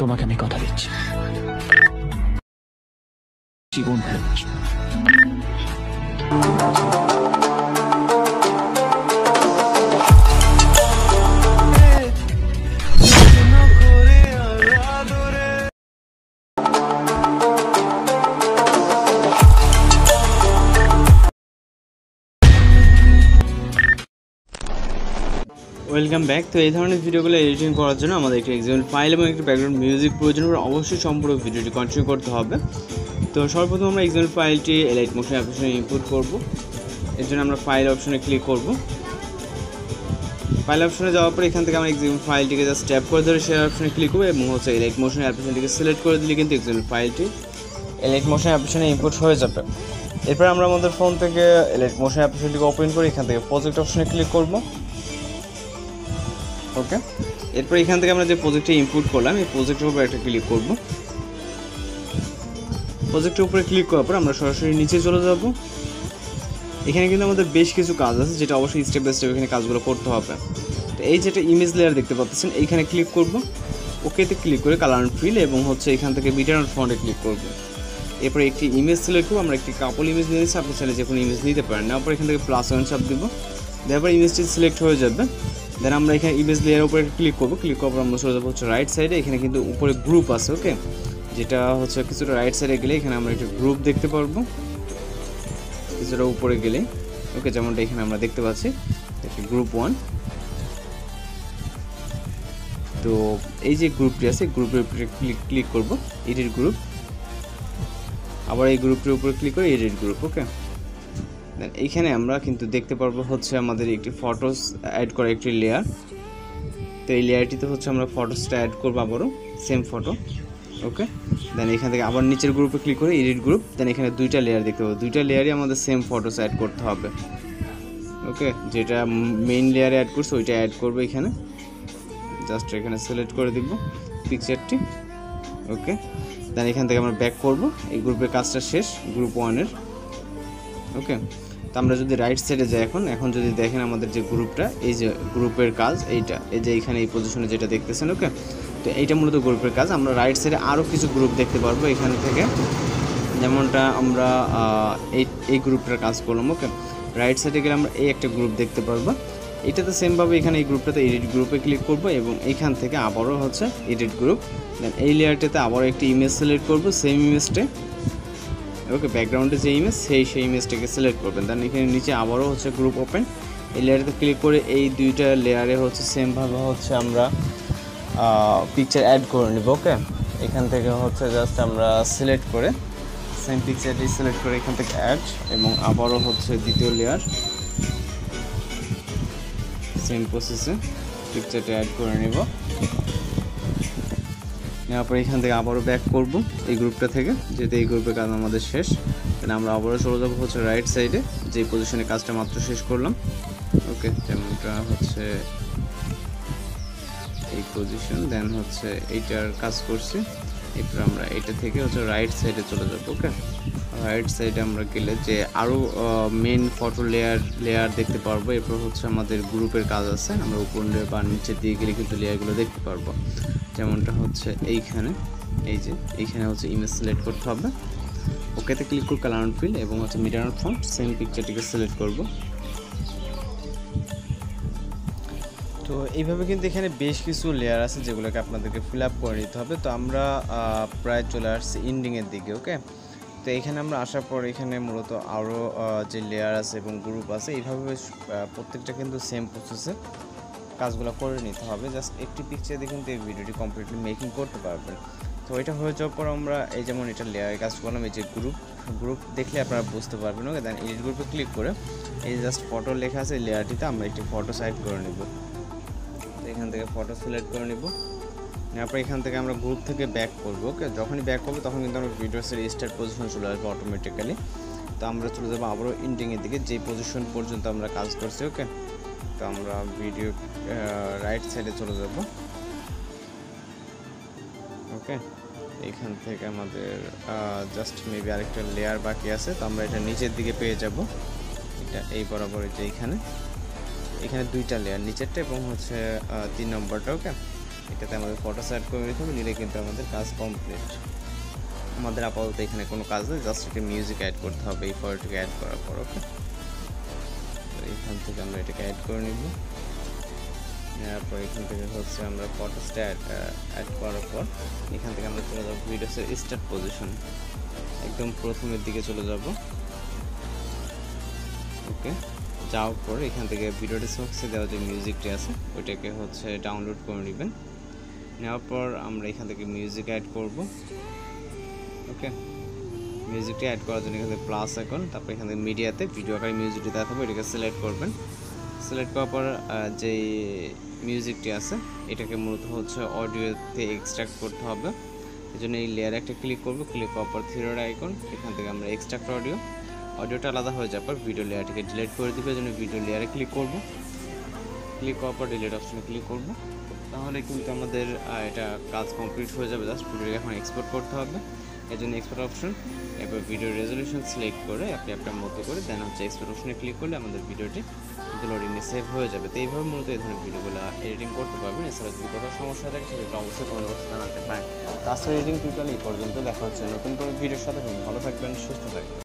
তোমাকে আমি কথা দিচ্ছি, জীবন ভালোবাসবো। Welcome back. তো এই ধরনের ভিডিওগুলো এডিটিং করার জন্য আমাদের একটি এক্সাম্পল ফাইল এবং একটি ব্যাকগ্রাউন্ড মিউজিক প্রয়োজন হবে। অবশ্যই সম্পূর্ণ ভিডিওটি কন্টিনিউ করতে হবে। তো সর্বপ্রথম আমরা এক্সাম্পল ফাইলটি এলাইট মোশন অ্যাপ্লিকেশনে ইনপুট করব। এর জন্য আমরা ফাইল অপশনে ক্লিক করব। ফাইল অপশনে যাওয়ার পর এখান থেকে আমরা এক্সাম্পল ফাইলটিকে জাস্ট ট্যাপ করে ধরে শেয়ার অপশনে ক্লিক করব এবং হচ্ছে এলাইট মোশন অ্যাপ্লিকেশনটিকে সিলেক্ট করে দিলে কিন্তু এক্সাম্পল ফাইলটি এলাইট মোশন অ্যাপ্লিকেশনে ইনপুট হয়ে যাবে। এরপর আমরা আমাদের ফোন থেকে এলাইট মোশন অ্যাপ্লিকেশনটিকে ওপেন করে এখান থেকে প্রজেক্ট অপশনে ক্লিক করব। ওকে, এরপর এখান থেকে আমরা যে প্রজেক্টে ইনপুট করলাম এই প্রজেক্টের উপর একটা ক্লিক করব। প্রজেক্টের উপরে ক্লিক করার পর আমরা সরাসরি নিচে চলে যাব। এখানে কিন্তু আমাদের বেশ কিছু কাজ আছে যেটা অবশ্যই স্টেপ বাই স্টেপ এখানে কাজগুলো করতে হবে। তো এই যেটা ইমেজ লেয়ার দেখতে পাচ্ছেন এইখানে ক্লিক করব। ওকেতে ক্লিক করে কালার অ্যান্ড ফিল এবং হচ্ছে এখান থেকে মিটার অ্যান্ড ফন্টে ক্লিক করব। এরপর একটি ইমেজ সিলেক্ট করব। আমরা একটি কাপল ইমেজ নিয়ে নিচ্ছি, আপনি চাইলে যে কোনো ইমেজ নিতে পারেন। তারপর এখান থেকে প্লাস ওয়ান চাপ দিব, তারপর ইমেজটি সিলেক্ট হয়ে যাবে। দেন আমরা এখানে ইমেজ লেয়ারের উপরে ক্লিক করব। ক্লিক করার পর আমরা চলে যাবো হচ্ছে রাইট সাইডে। এখানে কিন্তু উপরে গ্রুপ আছে, ওকে, যেটা হচ্ছে কিছুটা রাইট সাইডে গেলে এখানে আমরা একটা গ্রুপ দেখতে পারবো কিছুটা উপরে গেলে, ওকে, যেমনটা এখানে আমরা দেখতে পাচ্ছি গ্রুপ 1। তো এই যে গ্রুপটি আছে গ্রুপের উপরে ক্লিক করব, এডিট গ্রুপ। আবার এই গ্রুপটির উপরে ক্লিক করে এডিট গ্রুপ, ওকে। দেন এইখানে আমরা কিন্তু দেখতে পারবো হচ্ছে আমাদের একটি ফটোস অ্যাড করা একটি লেয়ার। তো এই লেয়ারটিতে হচ্ছে আমরা ফটোসটা অ্যাড করবো আবারও সেম ফটো, ওকে। দেন এখান থেকে আবার নিচের গ্রুপে ক্লিক করে এডিট গ্রুপ। দেন এখানে দুইটা লেয়ার দেখতে পাবো, দুইটা লেয়ারই আমাদের সেম ফটোস অ্যাড করতে হবে, ওকে। যেটা মেইন লেয়ারে অ্যাড করছে ওইটা অ্যাড করবো এখানে। জাস্ট এখানে সিলেক্ট করে দিব পিকচারটি, ওকে। দেন এখান থেকে আমরা ব্যাক করব। এই গ্রুপের কাজটা শেষ, গ্রুপ 1-এর, ওকে। তো আমরা যদি রাইট সাইডে যাই এখন যদি দেখেন আমাদের যে গ্রুপটা, এই যে গ্রুপের কাজ এইটা, এই যে এখানে এই পজিশনে যেটা দেখতেছেন, ওকে। তো এইটা মূলত গ্রুপের কাজ। আমরা রাইট সাইডে আরও কিছু গ্রুপ দেখতে পারবো এখান থেকে, যেমনটা আমরা এই গ্রুপটার কাজ করলাম, ওকে। রাইট সাইডে গেলে আমরা এই একটা গ্রুপ দেখতে পারবো। এটাতে সেমভাবে এখানে এই গ্রুপটাতে এডিট গ্রুপে ক্লিক করব এবং এইখান থেকে আবারও হচ্ছে এডিট গ্রুপ। দেন এই লেয়ারটাতে আবারও একটি ইমেজ সিলেক্ট করব, সেম ইমেজটে, ওকে। ব্যাকগ্রাউন্ডে যে ইমেজ সেই ইমেজটাকে সিলেক্ট করবেন। দেন এখানে নিচে আবারও হচ্ছে গ্রুপ ওপেন, এই লেয়ারতে ক্লিক করে এই দুইটা লেয়ারে হচ্ছে সেমভাবে হচ্ছে আমরা পিকচার অ্যাড করে নেব, ওকে। এখান থেকে হচ্ছে জাস্ট আমরা সিলেক্ট করে সেম পিকচারটি সিলেক্ট করে এখান থেকে অ্যাড এবং আবারও হচ্ছে দ্বিতীয় লেয়ার সেম প্রসেসে পিকচারটা অ্যাড করে নেব। নেওয়ার পর এখান থেকে আবারও ব্যাক করব এই গ্রুপটা থেকে, যেহেতু এই গ্রুপের কাজ আমাদের শেষ। দেন আমরা আবারও চলে যাবো হচ্ছে রাইট সাইডে, যে পজিশনে কাজটা মাত্র শেষ করলাম, ওকে। যেমনটা হচ্ছে এই পজিশন, দেন হচ্ছে এইটার কাজ করছি। এরপর আমরা এটা থেকে হচ্ছে রাইট সাইডে চলে যাবো, ওকে। রাইট সাইডে আমরা গেলে যে আরও মেন ফটো লেয়ার দেখতে পারবো। এরপর হচ্ছে আমাদের গ্রুপের কাজ আছে, আমরা উপর বা নিচের দিয়ে গেলে কিন্তু লেয়ারগুলো দেখতে পারবো। যেমনটা হচ্ছে এইখানে, এই যে এইখানে হচ্ছে ইমেজ সিলেক্ট করতে হবে, ওকেতে ক্লিক করে কালার অ্যান্ড ফিল এবং হচ্ছে মিটার অ্যান্ড ফন্ট সেম পিকচারটিকে সিলেক্ট করব। তো এইভাবে কিন্তু এখানে বেশ কিছু লেয়ার আছে যেগুলোকে আপনাদেরকে ফিল আপ করে নিতে হবে। তো আমরা প্রায় চলে আসছি এন্ডিংয়ের দিকে, ওকে। তো এখানে আমরা আসার পর এখানে মূলত আরও যে লেয়ার আছে এবং গ্রুপ আছে, এইভাবে প্রত্যেকটা কিন্তু সেম প্রসেসে কাজগুলো করে নিতে হবে। জাস্ট একটি পিকচার দিয়ে কিন্তু এই ভিডিওটি কমপ্লিটলি মেকিং করতে পারবেন। তো এটা হয়ে যাওয়ার পর আমরা এই যেমন এটা লেয়ারের কাজ করলাম, এই যে গ্রুপ দেখলে আপনারা বুঝতে পারবেন, ওকে। দেন এডিট গ্রুপে ক্লিক করে এই জাস্ট ফটো লেখা আছে এই লেয়ারটিতে আমরা একটি ফটো সাইড করে নেব। তো এখান থেকে ফটো সিলেক্ট করে নেব। তারপর এখান থেকে আমরা গ্রুপ থেকে ব্যাক করব, ওকে। যখনই ব্যাক করবো তখন কিন্তু আমরা ভিডিওসের স্টার্ট পজিশনে চলে আসবো অটোমেটিক্যালি। তো আমরা চলে যাবো আবারও এন্ডিংয়ের দিকে, যেই পজিশন পর্যন্ত আমরা কাজ করছি, ওকে। তো আমরা ভিডিও রাইট সাইডে চলে যাব, ওকে। এখান থেকে আমাদের জাস্ট মেবি আরেকটা লেয়ার বাকি আছে, তো আমরা এটা নিচের দিকে পেয়ে যাব। এটা এই বরাবর, এটা এখানে দুইটা লেয়ার, নিচেরটা এবং হচ্ছে 3 নম্বরটা, ওকে। এটাতে আমাদের ফটো সেট করে নিতে হবে, নিলে কিন্তু আমাদের কাজ কমপ্লিট। আমাদের আপাতত এখানে কোনো কাজ নেই, জাস্ট একটা মিউজিক অ্যাড করতে হবে এই ফটোটাকে অ্যাড করার পর। ওকে, তো এখান থেকে আমরা এটাকে অ্যাড করে নিব। নেওয়ার পর এখান থেকে হচ্ছে আমরা ফটোসটা অ্যাড করার পর এখান থেকে আমরা চলে যাবো ভিডিওসের স্টার্ট পজিশন, একদম প্রথমের দিকে চলে যাব। ওকে, যাওয়ার পর এখান থেকে ভিডিও ডেসক্রিপশনে দেওয়া যে মিউজিকটি আছে ওইটাকে হচ্ছে ডাউনলোড করে নেবেন। নেওয়ার পর আমরা এখান থেকে মিউজিক অ্যাড করব। ওকে, মিউজিকটি অ্যাড করার জন্য এখান থেকে প্লাস আইকন, তারপর এখান থেকে মিডিয়াতে ভিডিও আকারে মিউজিকটি দেওয়া থাকবে, এটাকে সিলেক্ট করবেন। সিলেক্ট করার পর যে মিউজিকটি আছে এটাকে মূলত হচ্ছে অডিওতে এক্সট্রাক্ট করতে হবে। এই জন্য এই লেয়ারে একটা ক্লিক করব, ক্লিক করার পর থ্রিডট আইকন, এখান থেকে আমরা এক্সট্রাক্ট অডিওটা আলাদা হয়ে যাওয়ার পর ভিডিও লেয়ারটিকে ডিলিট করে দিবে। এই জন্য ভিডিও লেয়ারে ক্লিক করব, ক্লিক করার পর ডিলিট অপশনে ক্লিক করব। তাহলে কিন্তু আমাদের এটা কাজ কমপ্লিট হয়ে যাবে। জাস্ট ভিডিওকে এখন এক্সপোর্ট করতে হবে, এই জন্য এক্সপোর্ট অপশন, এরপর ভিডিও রেজলিউশন সিলেক্ট করে আপনি আপনার মতো করে দেন হচ্ছে এক্সপোর্ট অপশনে ক্লিক করলে আমাদের ভিডিওটি কিন্তু লোডিংয়ে সেভ হয়ে যাবে। তো এইভাবে মূলত এই ধরনের ভিডিওগুলো এডিটিং করতে পারবেন। এছাড়া যদি কোথাও সমস্যা থাকে সেটা অবশ্যই কমেন্ট বক্সে জানাতে পারেন। তাছাড়া এডিটিং টিউটোরিয়াল এই পর্যন্ত, দেখা হচ্ছে নতুন কোনো ভিডিওর সাথে। ভালো থাকবেন, সুস্থ থাকবেন।